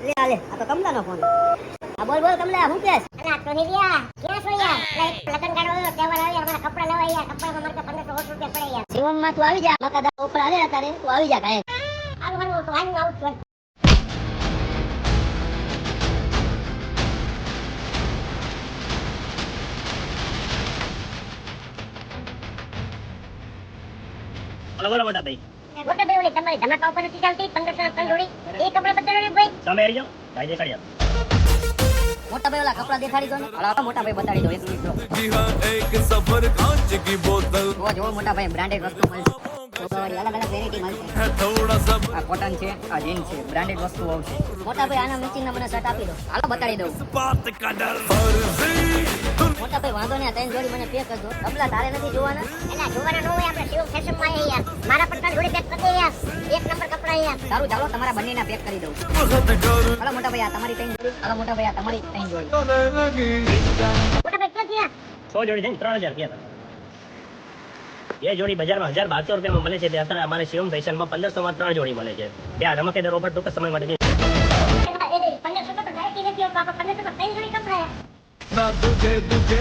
લે આ લે, આ તો કમલાનો ફોન. આ બોલ બોલ કમલા, હું કેસ? અલા તો નહીં યાર ક્યાં છો યાર લગન ગાળો તહેવાર આવે અમારા કપડા લેવા યાર કપડામાં મારે 1500 રૂપિયા પડે યાર જીવનમાં તું આવી જા, મકા દા ઉપર આલે તારે, તું આવી જા કાંઈ. આવું હારું તો આવું આવું છું બોલો મોટા ભાઈ, મોટા ભાઈ ઓલી તમારી ધમાકા ઉપર નથી ચાલતી 1500 ત્રણ જોડી એ કપડા બતાડો ભાઈ તમે આવી જાઓ, ભાઈ દેખાડી આપો. મોટા ભાઈ ઓલા કપડા દેખાડી દો ને. હાલો મોટા ભાઈ બતાડી દો, એક મિનિટ જો. जी हाँ एक सफर कांच की बोतल જો જો મોટા ભાઈ બ્રાન્ડેડ વસ્તુ મળશે. છોકરાવાળી અલગ અલગ વેરાયટી મળશે. है थोड़ा सा આ કોટન છે, આ જીન છે, બ્રાન્ડેડ વસ્તુ આવશે. મોટા ભાઈ આના મેચિંગના મને શર્ટ આપી દો. હાલો બતાડી દઉં. बात का डर फर्जी મોટા ભાઈ વાંધો નહીં, આ ત્રણ જોડી મને પે કરજો. કપડા તારે નથી જોવાના. એલા જોવાના ન હોય આપણે શિવ ફેશનમાં આયા યાર મારા પર ત્રણ જોડી પેક કરી દે યાર એક નંબર કપડા યાર સારું ચાલો તમારા બંનેના પેક કરી દઉં. बहुत डर હાલો મોટા ભાઈ આ તમારી ત્રણ જોડી. હાલો મોટા ભાઈ આ તમારી ત્રણ જોડી. लगी મોટા ભાઈ ક્યાં ગયા 100 જોડી થઈને 3000 રૂપિયા. એ જોડી બજારમાં 1200 રૂપિયામાં મળે છે, તે અત્યારે અમારે શિવમ ફેશનમાં 1500 માં 3 જોડી મળે છે. ત્યાં ધમાકેદાર ઓફર ટૂંક સમય માટે છે. એ 1500 તો ડાયરેક્ટ નથી આવતો આપણે 1500 ત્રણ જોડી કપડા યાર ना तुझे तुझे